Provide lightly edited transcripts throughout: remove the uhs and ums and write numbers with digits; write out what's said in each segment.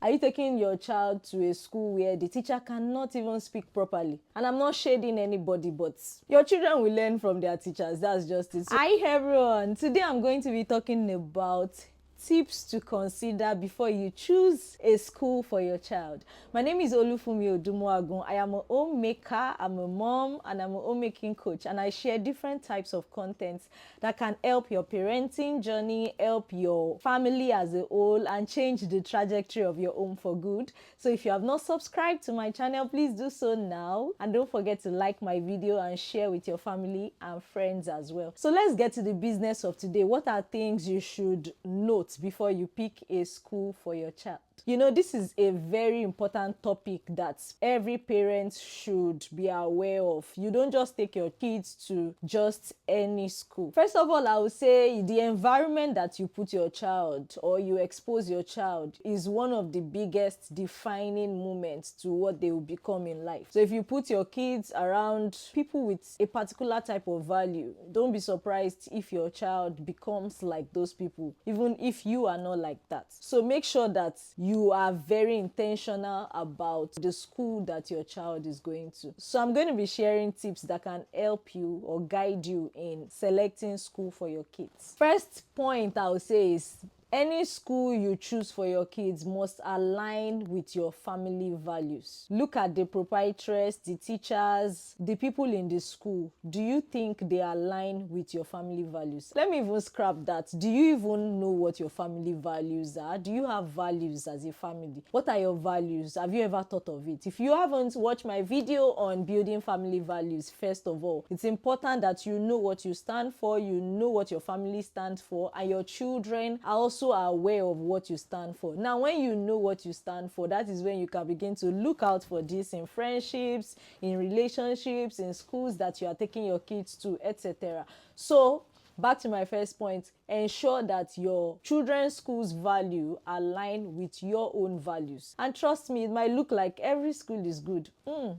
Are you taking your child to a school where the teacher cannot even speak properly? And I'm not shading anybody, but your children will learn from their teachers. That's just it. Hi everyone. Today I'm going to be talking about tips to consider before you choose a school for your child. My name is Olufumi Odumoagun. I am a homemaker, I'm a mom, and I'm a homemaking coach, and I share different types of content that can help your parenting journey, help your family as a whole, and change the trajectory of your home for good. So if you have not subscribed to my channel, please do so now, and don't forget to like my video and share with your family and friends as well. So let's get to the business of today. What are things you should note before you pick a school for your child? You know, this is a very important topic that every parent should be aware of. You don't just take your kids to just any school. First of all, I would say the environment that you put your child or you expose your child is one of the biggest defining moments to what they will become in life. So if you put your kids around people with a particular type of value, don't be surprised if your child becomes like those people, even if you are not like that. So make sure that you are very intentional about the school that your child is going to. So I'm going to be sharing tips that can help you or guide you in selecting school for your kids. First point I would say is any school you choose for your kids must align with your family values. Look at the proprietress, the teachers, the people in the school. Do you think they align with your family values? Let me even scrap that. Do you even know what your family values are? Do you have values as a family? What are your values? Have you ever thought of it? If you haven't watched my video on building family values, first of all, it's important that you know what you stand for, you know what your family stands for, and your children are also aware of what you stand for. Now, when you know what you stand for, that is when you can begin to look out for this in friendships, in relationships, in schools that you are taking your kids to, etc. So back to my first point, ensure that your children's school's value align with your own values. And trust me, it might look like every school is good.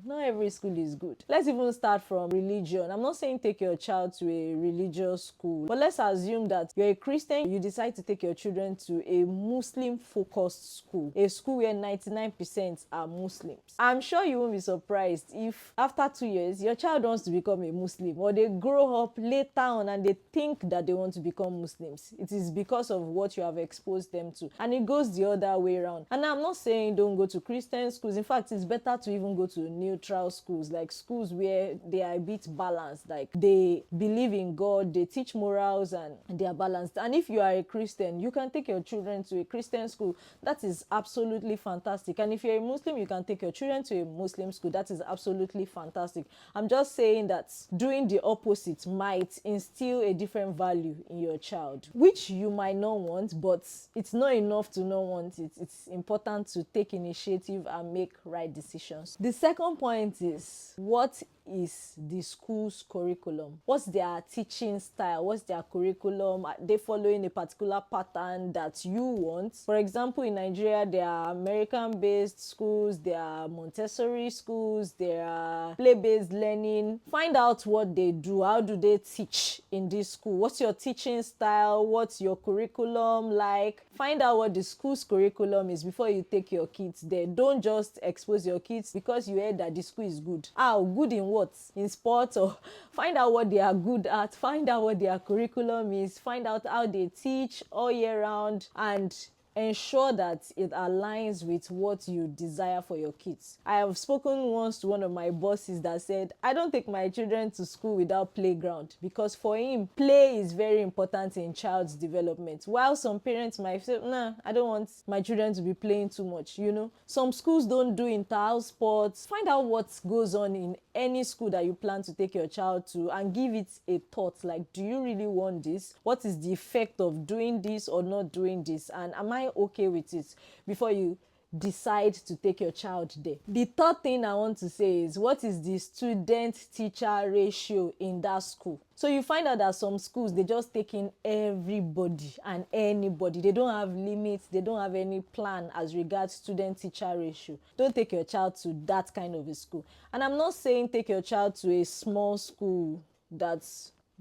Not every school is good. Let's even start from religion. I'm not saying take your child to a religious school, but let's assume that you're a Christian, you decide to take your children to a Muslim-focused school, a school where 99% are Muslims. I'm sure you won't be surprised if after 2 years, your child wants to become a Muslim, or they grow up later on and they think that they want to become Muslims. It is because of what you have exposed them to, and it goes the other way around. And I'm not saying don't go to Christian schools. In fact, it's better to even go to neutral schools, like schools where they are a bit balanced, like they believe in God, they teach morals, and they are balanced. And if you are a Christian, you can take your children to a Christian school. That is absolutely fantastic. And if you're a Muslim, you can take your children to a Muslim school. That is absolutely fantastic. I'm just saying that doing the opposite might instill a different value in your child, which you might not want, but it's not enough to not want it. It's important to take initiative and make right decisions. The second point is, what is the school's curriculum? What's their teaching style? What's their curriculum? Are they following a particular pattern that you want? For example, in Nigeria, there are American-based schools, there are Montessori schools, there are play-based learning. Find out what they do. How do they teach in this school? What's your teaching style? What's your curriculum like? Find out what the school's curriculum is before you take your kids there. Don't just expose your kids because you heard that the school is good. How good in what? In sports? Or find out what they are good at, find out what their curriculum is, find out how they teach all year round, and ensure that it aligns with what you desire for your kids. I have spoken once to one of my bosses that said, I don't take my children to school without playground, because for him, play is very important in child's development. While some parents might say, nah, I don't want my children to be playing too much, you know. Some schools don't do inter-house sports. Find out what goes on in any school that you plan to take your child to and give it a thought, like, do you really want this? What is the effect of doing this or not doing this? And am I okay with it, before you decide to take your child there. The third thing I want to say is, what is the student-teacher ratio in that school? So you find out that some schools, they just take in everybody and anybody. They don't have limits. They don't have any plan as regards student-teacher ratio. Don't take your child to that kind of a school. And I'm not saying take your child to a small school that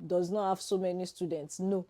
does not have so many students. No.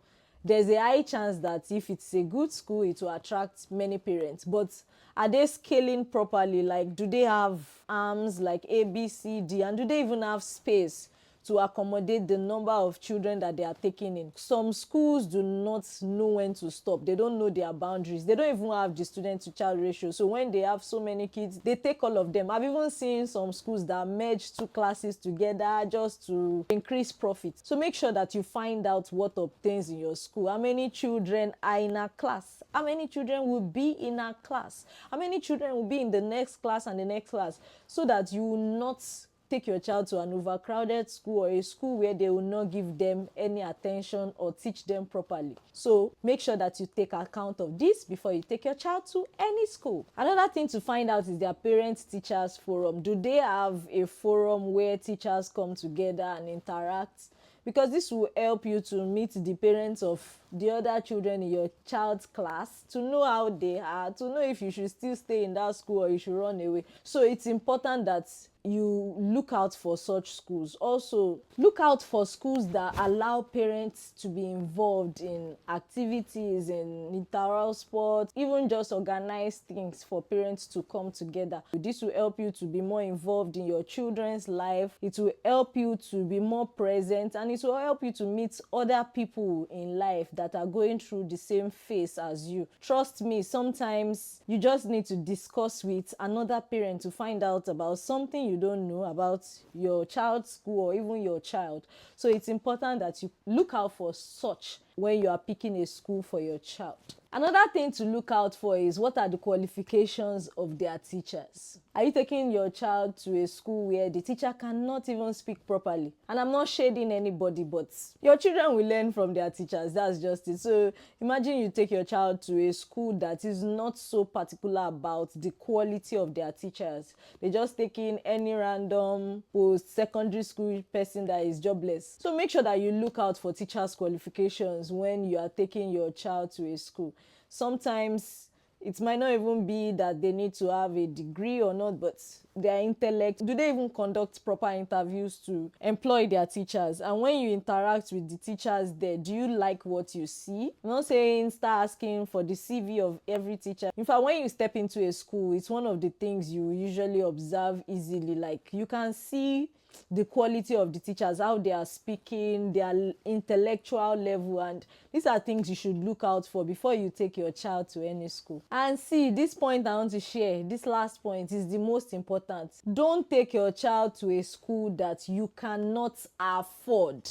there's a high chance that if it's a good school, it will attract many parents. But are they scaling properly? Like, do they have arms like A, B, C, D, and do they even have space to accommodate the number of children that they are taking in? Some schools do not know when to stop. They don't know their boundaries. They don't even have the student to child ratio. So when they have so many kids, they take all of them. I've even seen some schools that merge two classes together just to increase profit. So make sure that you find out what obtains in your school. How many children are in a class? How many children will be in a class? How many children will be in the next class and the next class? So that you will not take your child to an overcrowded school or a school where they will not give them any attention or teach them properly. So make sure that you take account of this before you take your child to any school. Another thing to find out is their parents teachers forum. Do they have a forum where teachers come together and interact? Because this will help you to meet the parents of the other children in your child's class, to know how they are, to know if you should still stay in that school or you should run away. So it's important that you look out for such schools. Also, look out for schools that allow parents to be involved in activities, in inter sports, even just organize things for parents to come together. This will help you to be more involved in your children's life. It will help you to be more present, and it will help you to meet other people in life that are going through the same phase as you. Trust me, sometimes you just need to discuss with another parent to find out about something you don't know about your child's school or even your child. So it's important that you look out for such when you are picking a school for your child. Another thing to look out for is, what are the qualifications of their teachers? Are you taking your child to a school where the teacher cannot even speak properly? And I'm not shading anybody, but your children will learn from their teachers. That's just it. So imagine you take your child to a school that is not so particular about the quality of their teachers. They just take in any random post-secondary school person that is jobless. So make sure that you look out for teachers' qualifications when you are taking your child to a school. Sometimes it might not even be that they need to have a degree or not, but their intellect. Do they even conduct proper interviews to employ their teachers? And when you interact with the teachers there, do you like what you see? I'm not saying start asking for the CV of every teacher. In fact, when you step into a school, it's one of the things you usually observe easily. Like, you can see the quality of the teachers, how they are speaking, their intellectual level, and these are things you should look out for before you take your child to any school. And see, this point I want to share, this last point, is the most important. Don't take your child to a school that you cannot afford.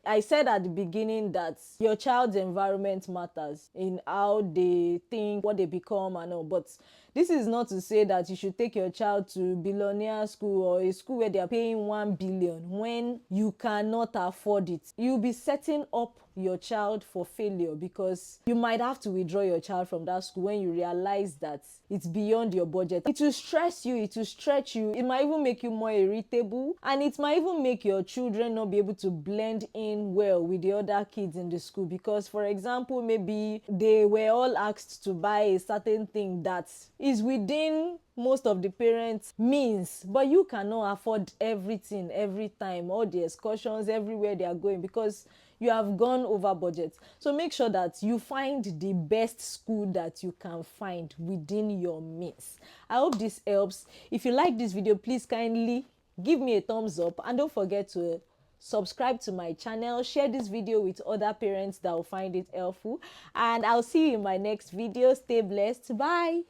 I said at the beginning that your child's environment matters in how they think, what they become and all, but this is not to say that you should take your child to billionaire school or a school where they are paying 1 billion when you cannot afford it. You'll be setting up your child for failure, because you might have to withdraw your child from that school when you realize that it's beyond your budget. It will stress you, it will stretch you, it might even make you more irritable, and it might even make your children not be able to blend in well with the other kids in the school. Because, for example, maybe they were all asked to buy a certain thing that is within most of the parents' means, but you cannot afford everything every time, all the excursions, everywhere they are going, because you have gone over budget. So make sure that you find the best school that you can find within your means. I hope this helps. If you like this video, please kindly give me a thumbs up, and don't forget to subscribe to my channel. Share this video with other parents that will find it helpful, and I'll see you in my next video. Stay blessed. Bye.